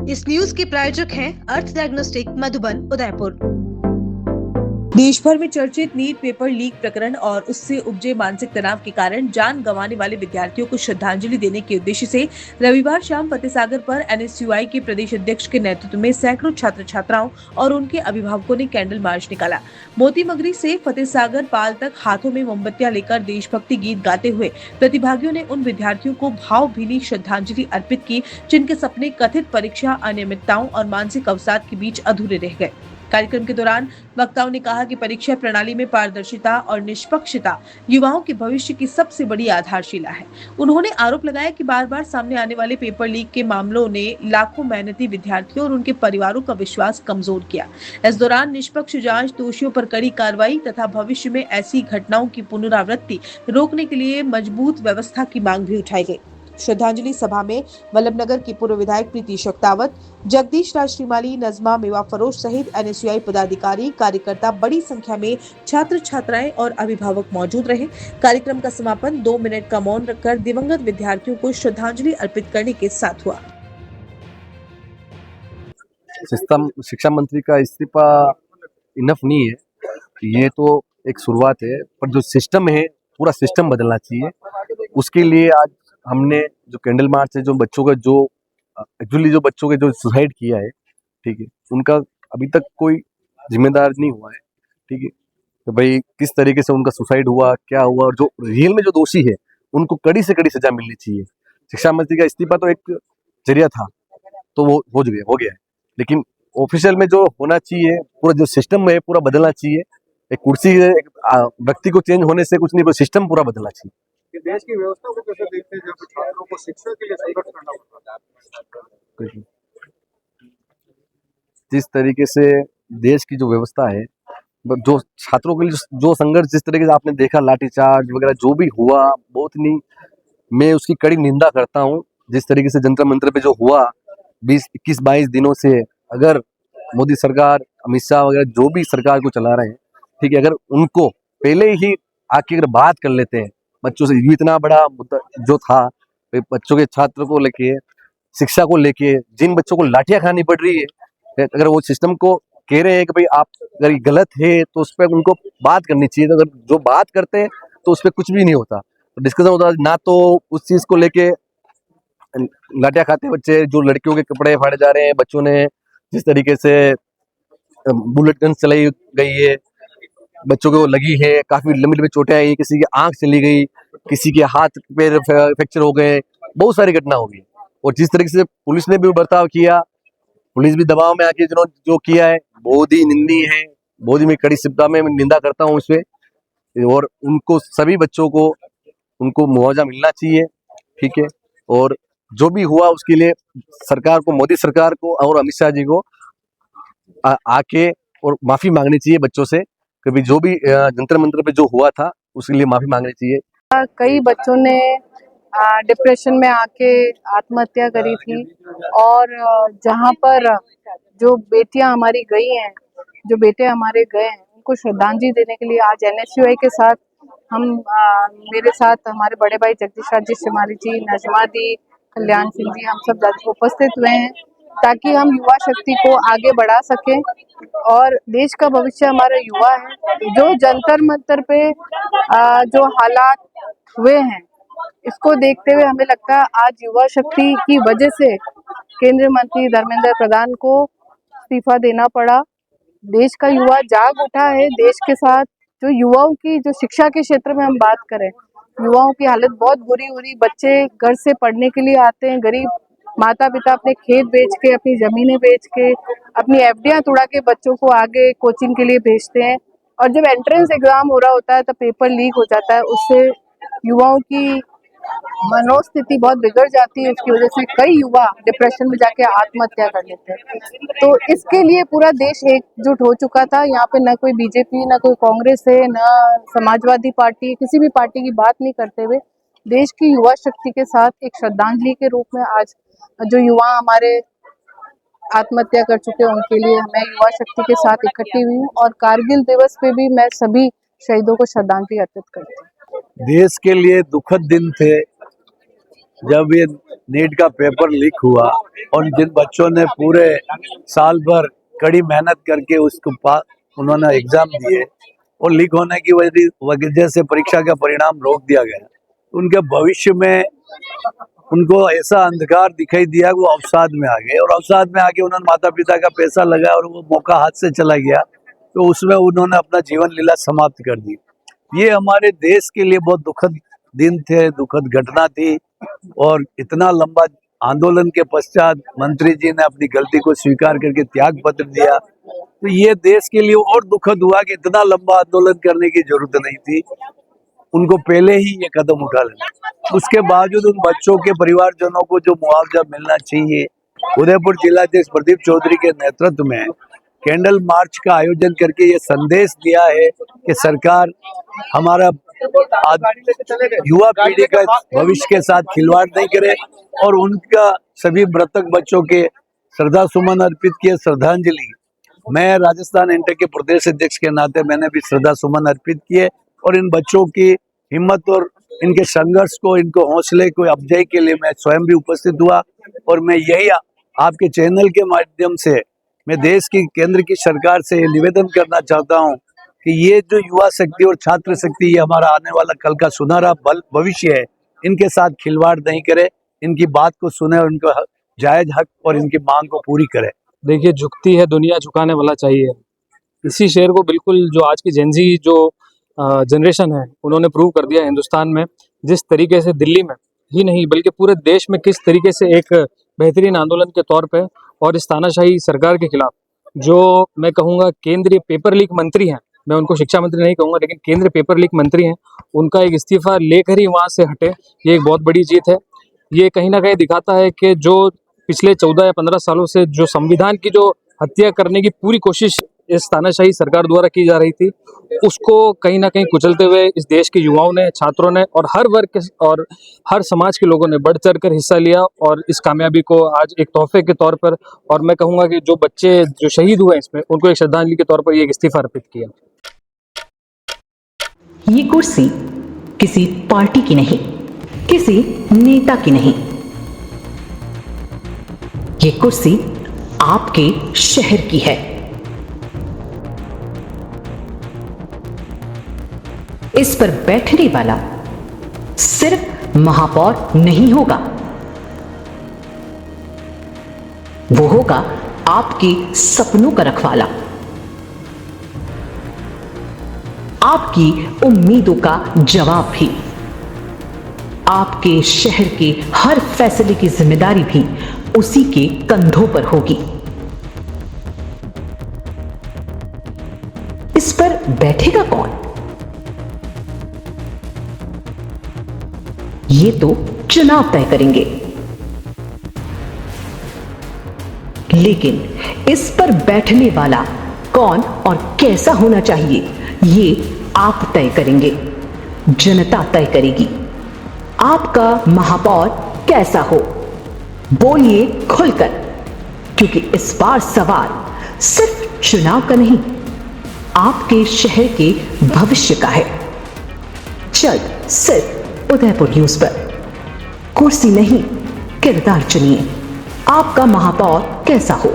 इस न्यूज के प्रायोजक हैं अर्थ डायग्नोस्टिक मधुबन उदयपुर। देश भर में चर्चित नीट पेपर लीक प्रकरण और उससे उपजे मानसिक तनाव के कारण जान गंवाने वाले विद्यार्थियों को श्रद्धांजलि देने के उद्देश्य से रविवार शाम फतेहसागर पर एनएसयूआई के प्रदेश अध्यक्ष के नेतृत्व में सैकड़ों छात्र छात्राओं और उनके अभिभावकों ने कैंडल मार्च निकाला। मोती मगरी से फतेहसागर पाल तक हाथों में मोमबत्तियां लेकर देशभक्ति गीत गाते हुए प्रतिभागियों ने उन विद्यार्थियों को भावभीनी श्रद्धांजलि अर्पित की जिनके सपने कथित परीक्षा अनियमितताओं और मानसिक अवसाद के बीच अधूरे रह गए। कार्यक्रम के दौरान वक्ताओं ने कहा कि परीक्षा प्रणाली में पारदर्शिता और निष्पक्षता युवाओं के भविष्य की सबसे बड़ी आधारशिला है। उन्होंने आरोप लगाया कि बार-बार सामने आने वाले पेपर लीक के मामलों ने लाखों मेहनती विद्यार्थियों और उनके परिवारों का विश्वास कमजोर किया। इस दौरान निष्पक्ष जांच, दोषियों पर कड़ी कार्रवाई तथा भविष्य में ऐसी घटनाओं की पुनरावृत्ति रोकने के लिए मजबूत व्यवस्था की मांग भी उठाई गई। श्रद्धांजलि सभा में वल्लभनगर की पूर्व विधायक प्रीति शक्तावत, जगदीश राज श्रीमाली, नजमा मेवा फरोश सहित एनएसयूआई पदाधिकारी, कार्यकर्ता बड़ी संख्या में छात्र छात्राएं और अभिभावक मौजूद रहे। कार्यक्रम का समापन 2 मिनट का मौन रखकर दिवंगत विद्यार्थियों को श्रद्धांजलि अर्पित करने के साथ हुआ। शिक्षा मंत्री का इस्तीफा इनफ नहीं है, ये तो एक शुरुआत है, पर जो सिस्टम है पूरा सिस्टम बदलना चाहिए। उसके लिए आज हमने जो कैंडल मार्च है, जो बच्चों का जो एक्चुअली जो बच्चों के जो सुसाइड किया है, ठीक है, उनका अभी तक कोई जिम्मेदार नहीं हुआ है, ठीक है। तो भाई किस तरीके से उनका सुसाइड हुआ, क्या हुआ, और जो रियल में जो दोषी है उनको कड़ी से कड़ी सजा मिलनी चाहिए। शिक्षा मंत्री का इस्तीफा तो एक जरिया था, तो वो हो गया है, लेकिन ऑफिशियल में जो होना चाहिए, पूरा जो सिस्टम है पूरा बदलना चाहिए। एक कुर्सी है, एक व्यक्ति को चेंज होने से कुछ नहीं, पूरा सिस्टम पूरा बदलना चाहिए। देश की व्यवस्था को कैसे देखते हैं जहाँ पे छात्रों को शिक्षा के लिए संघर्ष करना पड़ता है? जिस तरीके से देश की जो व्यवस्था है, जो छात्रों के लिए जो संघर्ष जिस तरीके से आपने देखा, लाठीचार्ज वगैरह जो भी हुआ, बहुत नहीं, मैं उसकी कड़ी निंदा करता हूँ। जिस तरीके से जंतर मंतर पे जो हुआ 20-21-22 दिनों से, अगर मोदी सरकार, अमित शाह वगैरह जो भी सरकार को चला रहे हैं, ठीक है, अगर उनको पहले ही आके अगर बात कर लेते हैं बच्चों से, इतना बड़ा मुद्दा जो था बच्चों के छात्र को लेके, शिक्षा को लेके, जिन बच्चों को लाठियां खानी पड़ रही है, अगर वो सिस्टम को कह रहे हैं कि भाई आप अगर ये गलत है तो उस पर उनको बात करनी चाहिए। तो अगर जो बात करते हैं तो उस पर कुछ भी नहीं होता, तो डिस्कशन होता ना, तो उस चीज को लेके लाठियां खाते बच्चे, जो लड़कियों के कपड़े फाड़े जा रहे हैं, बच्चों ने जिस तरीके से बुलेट गन चलाई गई है, बच्चों को लगी है, काफी लंबी लंबी चोटें आई, किसी की आंख चली गई, किसी के हाथ पैर फ्रैक्चर हो गए, बहुत सारी घटना हो गई। और जिस तरीके से पुलिस ने भी बर्ताव किया, पुलिस भी दबाव में आके जो किया है, बहुत ही निंदनीय है, बहुत ही मैं कड़ी शब्दों में निंदा करता हूँ इसपे। और उनको सभी बच्चों को उनको मुआवजा मिलना चाहिए, ठीक है। और जो भी हुआ उसके लिए सरकार को, मोदी सरकार को और अमित शाह जी को आके और माफी मांगनी चाहिए बच्चों से, कभी जो भी जंतर मंतर पे जो हुआ था उसके लिए माफी मांगनी चाहिए। कई बच्चों ने डिप्रेशन में आके आत्महत्या करी थी, और जहाँ पर जो बेटियां हमारी गई हैं, जो बेटे हमारे गए हैं, उनको श्रद्धांजलि देने के लिए आज एनएसयूआई के साथ हम मेरे साथ हमारे बड़े भाई जगदीश राज श्रीमाली जी, नजमा दी, कल्याण सिंह जी, हम सब उपस्थित हुए हैं ताकि हम युवा शक्ति को आगे बढ़ा सकें। और देश का भविष्य हमारा युवा है। जो जंतर मंतर पे जो हालात हुए हैं, इसको देखते हुए हमें लगता है आज युवा शक्ति की वजह से केंद्रीय मंत्री धर्मेंद्र प्रधान को इस्तीफा देना पड़ा। देश का युवा जाग उठा है। देश के साथ जो युवाओं की, जो शिक्षा के क्षेत्र में हम बात करें, युवाओं की हालत बहुत बुरी हो रही। बच्चे घर से पढ़ने के लिए आते हैं, गरीब माता पिता अपने खेत बेच के, अपनी जमीनें बेच के, अपनी एफडियां तुड़ा के बच्चों को आगे कोचिंग के लिए भेजते हैं। और जब एंट्रेंस एग्जाम हो रहा होता है तो पेपर लीक हो जाता है, उससे युवाओं की मनोस्थिति बहुत बिगड़ जाती है। इसकी वजह से कई युवा डिप्रेशन में जाके आत्महत्या कर लेते हैं। तो इसके लिए पूरा देश एकजुट हो चुका था। यहाँ पे न कोई बीजेपी, न कोई कांग्रेस है, न समाजवादी पार्टी, किसी भी पार्टी की बात नहीं करते हुए देश की युवा शक्ति के साथ एक श्रद्धांजलि के रूप में आज जो युवा हमारे आत्महत्या कर चुके हैं उनके लिए मैं युवा शक्ति के साथ इकट्ठी हुई हूँ। और कारगिल दिवस पे भी मैं सभी शहीदों को श्रद्धांजलि अर्पित करती हूँ। देश के लिए दुखद दिन थे, जब ये नीट का पेपर लीक हुआ और जिन बच्चों ने पूरे साल भर कड़ी मेहनत करके उन्होंने एग्जाम दिए और लीक होने की वजह से परीक्षा का परिणाम रोक दिया गया, उनके भविष्य में उनको ऐसा अंधकार दिखाई दिया, वो अवसाद में आ गए और अवसाद में आके उन्होंने माता पिता का पैसा लगाया और वो मौका हाथ से चला गया, तो उसमें उन्होंने अपना जीवन लीला समाप्त कर दी। ये हमारे देश के लिए बहुत दुखद दिन थे, दुखद घटना थी और इतना लंबा आंदोलन के पश्चात मंत्री जी ने अपनी गलती को स्वीकार करके त्याग पत्र दिया, तो ये देश के लिए और दुखद हुआ कि इतना लंबा आंदोलन करने की जरूरत नहीं थी, उनको पहले ही ये कदम उठा लेना। उसके बावजूद उन बच्चों के परिवारजनों को जो मुआवजा मिलना चाहिए, उदयपुर जिलाध्यक्ष प्रदीप चौधरी के नेतृत्व में कैंडल मार्च का आयोजन करके ये संदेश दिया है कि सरकार हमारा युवा पीढ़ी का भविष्य के साथ खिलवाड़ नहीं करे और उनका सभी मृतक बच्चों के श्रद्धा सुमन अर्पित किए। श्रद्धांजलि मैं राजस्थान इंटेक के प्रदेश अध्यक्ष के नाते मैंने भी श्रद्धा सुमन अर्पित किए और इन बच्चों की हिम्मत और इनके संघर्ष को, इनको हौसले को अफजाई के लिए मैं स्वयं भी उपस्थित हुआ और मैं यही आपके चैनल के माध्यम से मैं देश की केंद्र की सरकार से निवेदन करना चाहता हूं कि ये जो युवा शक्ति और छात्र शक्ति, ये हमारा आने वाला कल का सुनहरा भविष्य है, इनके साथ खिलवाड़ नहीं करे, इनकी बात को सुने और उनका जायज हक और इनकी मांग को पूरी करे। देखिए, झुकती है दुनिया, झुकाने वाला चाहिए। इसी शेर को बिल्कुल जो आज की जेनजी जो जनरेशन है उन्होंने प्रूव कर दिया हिंदुस्तान में, जिस तरीके से दिल्ली में ही नहीं बल्कि पूरे देश में किस तरीके से एक बेहतरीन आंदोलन के तौर पे और इस तानाशाही सरकार के खिलाफ जो मैं कहूँगा केंद्रीय पेपर लीक मंत्री हैं, मैं उनको शिक्षा मंत्री नहीं कहूँगा लेकिन केंद्रीय पेपर लीक मंत्री हैं, उनका एक इस्तीफा लेकर ही वहाँ से हटे, ये एक बहुत बड़ी जीत है। ये कहीं ना कहीं दिखाता है कि जो पिछले 14 या 15 सालों से जो संविधान की जो हत्या करने की पूरी कोशिश इस तानाशाही सरकार द्वारा की जा रही थी, उसको कहीं ना कहीं कुचलते हुए इस देश के युवाओं ने, छात्रों ने और हर वर्ग और हर समाज के लोगों ने बढ़ चढ़ कर हिस्सा लिया और इस कामयाबी को आज एक तोहफे के तौर पर, और मैं कहूँगा कि जो बच्चे जो शहीद हुए इसमें, उनको एक श्रद्धांजलि के तौर पर ये एक इस्तीफा अर्पित किया। ये कुर्सी किसी पार्टी की नहीं, किसी नेता की नहीं, ये कुर्सी आपके शहर की है। इस पर बैठने वाला सिर्फ महापौर नहीं होगा, वो होगा आपके सपनों का रखवाला, आपकी उम्मीदों का जवाब भी। आपके शहर के हर फैसले की जिम्मेदारी भी उसी के कंधों पर होगी। इस पर बैठेगा कौन, ये तो चुनाव तय करेंगे, लेकिन इस पर बैठने वाला कौन और कैसा होना चाहिए, ये आप तय करेंगे, जनता तय करेगी। आपका महापौर कैसा हो, बोलिए खुलकर, क्योंकि इस बार सवाल सिर्फ चुनाव का नहीं, आपके शहर के भविष्य का है। जल्द सिर्फ उदयपुर न्यूज पर। कुर्सी नहीं, किरदार चुनिए, आपका महापौर कैसा हो।